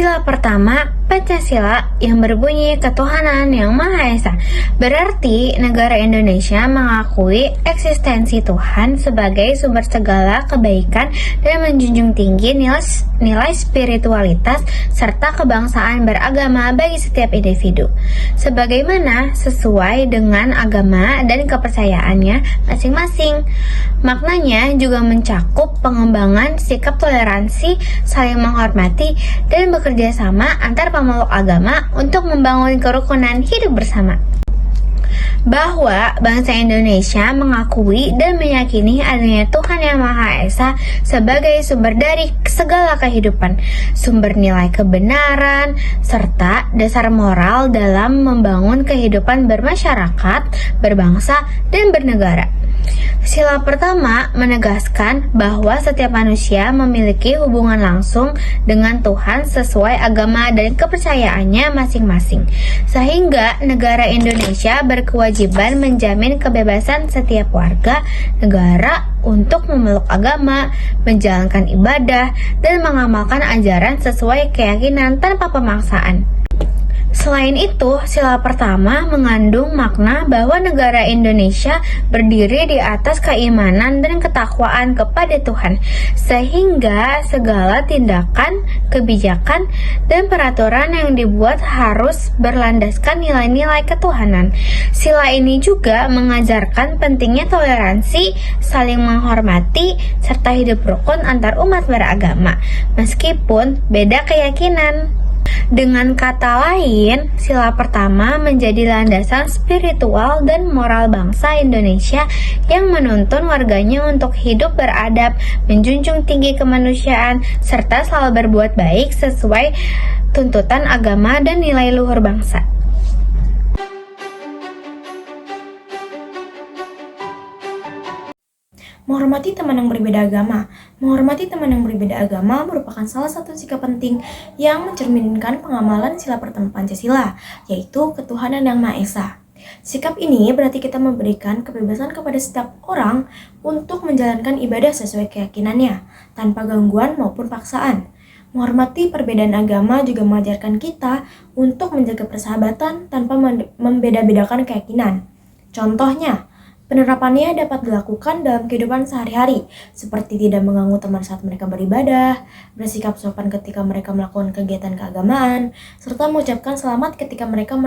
Sila pertama, Pancasila yang berbunyi ketuhanan yang Maha Esa. Berarti negara Indonesia mengakui eksistensi Tuhan sebagai sumber segala kebaikan dan menjunjung tinggi nilai spiritualitas serta kebangsaan beragama bagi setiap individu. Sebagaimana sesuai dengan agama dan kepercayaannya masing-masing. Maknanya juga mencakup pengembangan sikap toleransi, saling menghormati, dan bekerja sama antar pemeluk agama untuk membangun kerukunan hidup bersama. Bahwa bangsa Indonesia mengakui dan meyakini adanya Tuhan Yang Maha Esa sebagai sumber dari segala kehidupan, sumber nilai kebenaran, serta dasar moral dalam membangun kehidupan bermasyarakat, berbangsa, dan bernegara. Sila pertama menegaskan bahwa setiap manusia memiliki hubungan langsung dengan Tuhan sesuai agama dan kepercayaannya masing-masing, sehingga negara Indonesia berkewajiban menjamin kebebasan setiap warga negara untuk memeluk agama, menjalankan ibadah, dan mengamalkan ajaran sesuai keyakinan tanpa pemaksaan. Selain itu, sila pertama mengandung makna bahwa negara Indonesia berdiri di atas keimanan dan ketakwaan kepada Tuhan, sehingga segala tindakan, kebijakan, dan peraturan yang dibuat harus berlandaskan nilai-nilai ketuhanan. Sila ini juga mengajarkan pentingnya toleransi, saling menghormati, serta hidup rukun antar umat beragama, meskipun beda keyakinan. Dengan kata lain, sila pertama menjadi landasan spiritual dan moral bangsa Indonesia yang menuntun warganya untuk hidup beradab, menjunjung tinggi kemanusiaan, serta selalu berbuat baik sesuai tuntutan agama dan nilai luhur bangsa. Menghormati teman yang berbeda agama. Menghormati teman yang berbeda agama merupakan salah satu sikap penting yang mencerminkan pengamalan sila pertama Pancasila, yaitu ketuhanan yang Maha Esa. Sikap ini berarti kita memberikan kebebasan kepada setiap orang untuk menjalankan ibadah sesuai keyakinannya, tanpa gangguan maupun paksaan. Menghormati perbedaan agama juga mengajarkan kita untuk menjaga persahabatan tanpa membeda-bedakan keyakinan. Contohnya, penerapannya dapat dilakukan dalam kehidupan sehari-hari, seperti tidak mengganggu teman saat mereka beribadah, bersikap sopan ketika mereka melakukan kegiatan keagamaan, serta mengucapkan selamat ketika mereka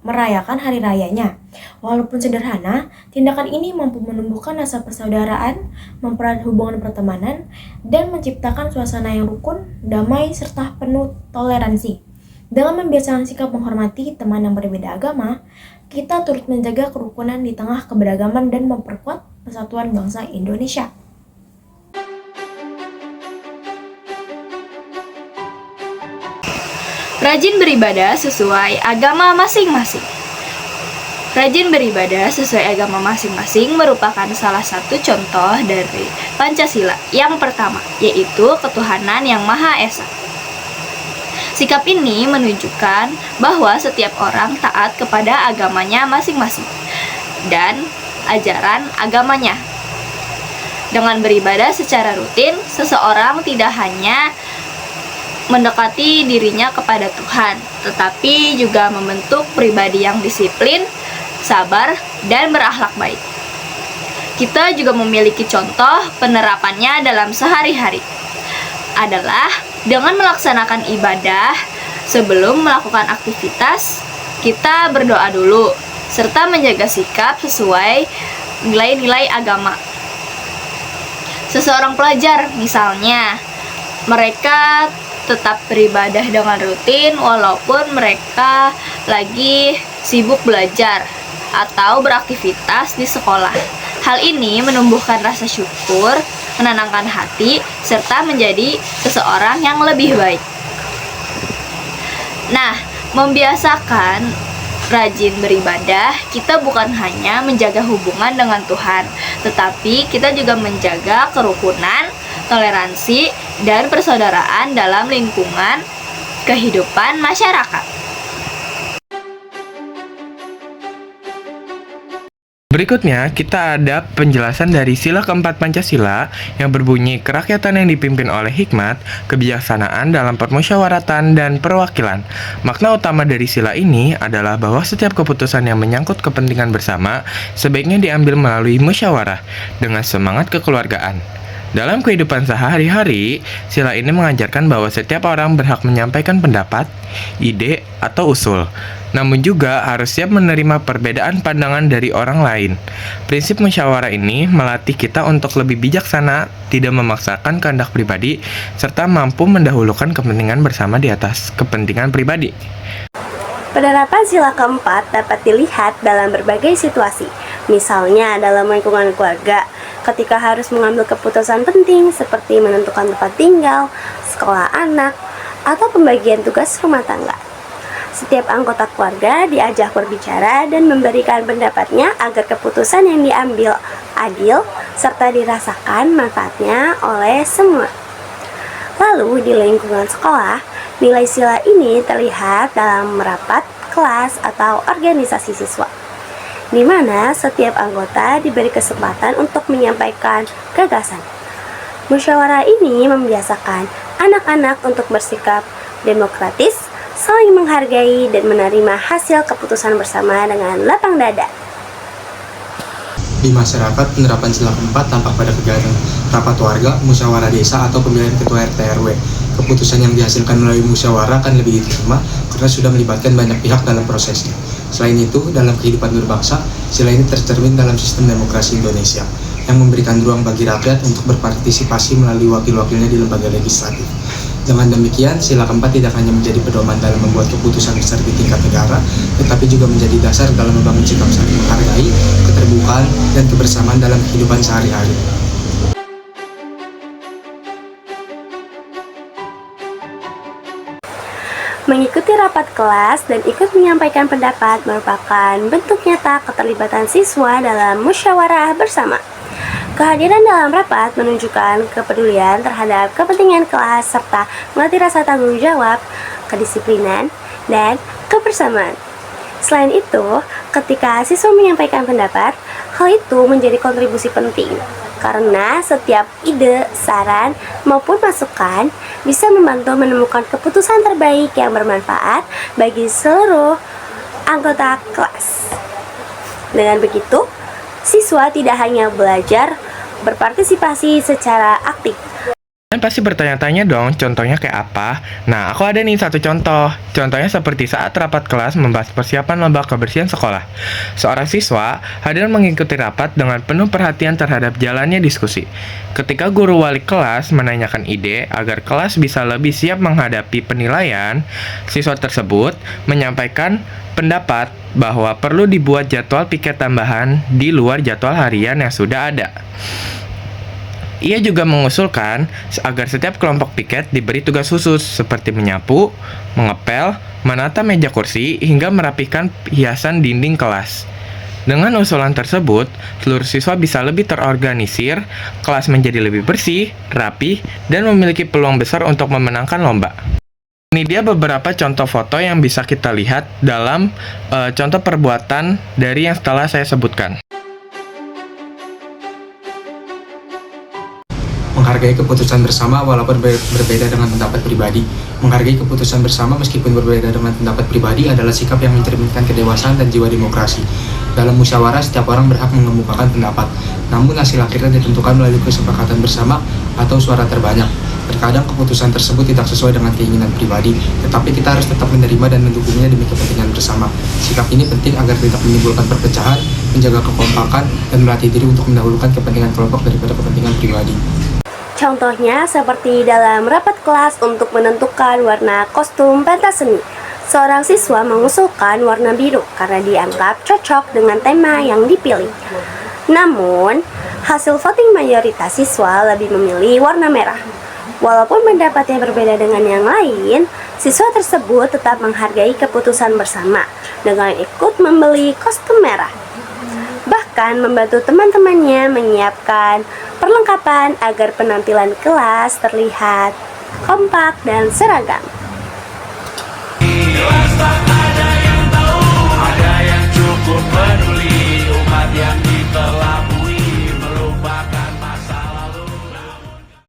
merayakan hari rayanya. Walaupun sederhana, tindakan ini mampu menumbuhkan rasa persaudaraan, mempererat hubungan pertemanan, dan menciptakan suasana yang rukun, damai, serta penuh toleransi. Dengan membiasakan sikap menghormati teman yang berbeda agama, kita turut menjaga kerukunan di tengah keberagaman dan memperkuat persatuan bangsa Indonesia. Rajin beribadah sesuai agama masing-masing. Rajin beribadah sesuai agama masing-masing merupakan salah satu contoh dari Pancasila yang pertama, yaitu ketuhanan yang Maha Esa. Sikap ini menunjukkan bahwa setiap orang taat kepada agamanya masing-masing dan ajaran agamanya. Dengan beribadah secara rutin, seseorang tidak hanya mendekati dirinya kepada Tuhan, tetapi juga membentuk pribadi yang disiplin, sabar, dan berakhlak baik. Kita juga memiliki contoh penerapannya dalam sehari-hari, adalah dengan melaksanakan ibadah. Sebelum melakukan aktivitas, kita berdoa dulu, serta menjaga sikap sesuai nilai-nilai agama. Seseorang pelajar misalnya, mereka tetap beribadah dengan rutin walaupun mereka lagi sibuk belajar atau beraktivitas di sekolah. Hal ini menumbuhkan rasa syukur, menenangkan hati, serta menjadi seseorang yang lebih baik. Nah, membiasakan rajin beribadah, kita bukan hanya menjaga hubungan dengan Tuhan, tetapi kita juga menjaga kerukunan, toleransi, dan persaudaraan dalam lingkungan kehidupan masyarakat. Berikutnya, kita ada penjelasan dari sila keempat Pancasila yang berbunyi kerakyatan yang dipimpin oleh hikmat, kebijaksanaan dalam permusyawaratan dan perwakilan. Makna utama dari sila ini adalah bahwa setiap keputusan yang menyangkut kepentingan bersama sebaiknya diambil melalui musyawarah dengan semangat kekeluargaan. Dalam kehidupan sehari-hari, sila ini mengajarkan bahwa setiap orang berhak menyampaikan pendapat, ide, atau usul. Namun juga harus siap menerima perbedaan pandangan dari orang lain. Prinsip musyawarah ini melatih kita untuk lebih bijaksana, tidak memaksakan kehendak pribadi, serta mampu mendahulukan kepentingan bersama di atas kepentingan pribadi. Penerapan sila keempat dapat dilihat dalam berbagai situasi, misalnya dalam lingkungan keluarga, ketika harus mengambil keputusan penting seperti menentukan tempat tinggal, sekolah anak, atau pembagian tugas rumah tangga. Setiap anggota keluarga diajak berbicara dan memberikan pendapatnya agar keputusan yang diambil adil serta dirasakan manfaatnya oleh semua. Lalu di lingkungan sekolah, nilai sila ini terlihat dalam rapat kelas atau organisasi siswa, di mana setiap anggota diberi kesempatan untuk menyampaikan gagasan. Musyawarah ini membiasakan anak-anak untuk bersikap demokratis, saling menghargai, dan menerima hasil keputusan bersama dengan lapang dada. Di masyarakat, penerapan sila keempat tampak pada kegiatan rapat warga, musyawarah desa, atau pemilihan ketua RT RW. Keputusan yang dihasilkan melalui musyawarah akan lebih diterima karena sudah melibatkan banyak pihak dalam prosesnya. Selain itu, dalam kehidupan berbangsa, sila ini tercermin dalam sistem demokrasi Indonesia yang memberikan ruang bagi rakyat untuk berpartisipasi melalui wakil-wakilnya di lembaga legislatif. Dengan demikian, sila keempat tidak hanya menjadi pedoman dalam membuat keputusan besar di tingkat negara, tetapi juga menjadi dasar dalam membangun sikap saling menghargai, keterbukaan, dan kebersamaan dalam kehidupan sehari-hari. Mengikuti rapat kelas dan ikut menyampaikan pendapat merupakan bentuk nyata keterlibatan siswa dalam musyawarah bersama. Kehadiran dalam rapat menunjukkan kepedulian terhadap kepentingan kelas serta melatih rasa tanggung jawab, kedisiplinan, dan kebersamaan. Selain itu, ketika siswa menyampaikan pendapat, hal itu menjadi kontribusi penting karena setiap ide, saran, maupun masukan bisa membantu menemukan keputusan terbaik yang bermanfaat bagi seluruh anggota kelas. Dengan begitu, siswa tidak hanya belajar berpartisipasi secara aktif. Kalian pasti bertanya-tanya dong, contohnya kayak apa? Nah, aku ada nih satu contoh. Contohnya seperti saat rapat kelas membahas persiapan lomba kebersihan sekolah. Seorang siswa hadir mengikuti rapat dengan penuh perhatian terhadap jalannya diskusi. Ketika guru wali kelas menanyakan ide agar kelas bisa lebih siap menghadapi penilaian, siswa tersebut menyampaikan pendapat bahwa perlu dibuat jadwal piket tambahan di luar jadwal harian yang sudah ada. Ia juga mengusulkan agar setiap kelompok piket diberi tugas khusus seperti menyapu, mengepel, menata meja kursi, hingga merapikan hiasan dinding kelas. Dengan usulan tersebut, seluruh siswa bisa lebih terorganisir, kelas menjadi lebih bersih, rapi, dan memiliki peluang besar untuk memenangkan lomba. Ini dia beberapa contoh foto yang bisa kita lihat dalam contoh perbuatan dari yang setelah saya sebutkan. Menghargai keputusan bersama walaupun berbeda dengan pendapat pribadi. Menghargai keputusan bersama meskipun berbeda dengan pendapat pribadi adalah sikap yang mencerminkan kedewasaan dan jiwa demokrasi. Dalam musyawarah, setiap orang berhak mengemukakan pendapat, namun hasil akhirnya ditentukan melalui kesepakatan bersama atau suara terbanyak. Terkadang keputusan tersebut tidak sesuai dengan keinginan pribadi, tetapi kita harus tetap menerima dan mendukungnya demi kepentingan bersama. Sikap ini penting agar tidak menimbulkan perpecahan, menjaga kekompakan, dan melatih diri untuk mendahulukan kepentingan kelompok daripada kepentingan pribadi. Contohnya seperti dalam rapat kelas untuk menentukan warna kostum pentas seni. Seorang siswa mengusulkan warna biru karena dianggap cocok dengan tema yang dipilih. Namun, hasil voting mayoritas siswa lebih memilih warna merah. Walaupun pendapatnya berbeda dengan yang lain, siswa tersebut tetap menghargai keputusan bersama dengan ikut membeli kostum merah. Bahkan membantu teman-temannya menyiapkan perlengkapan agar penampilan kelas terlihat kompak dan seragam.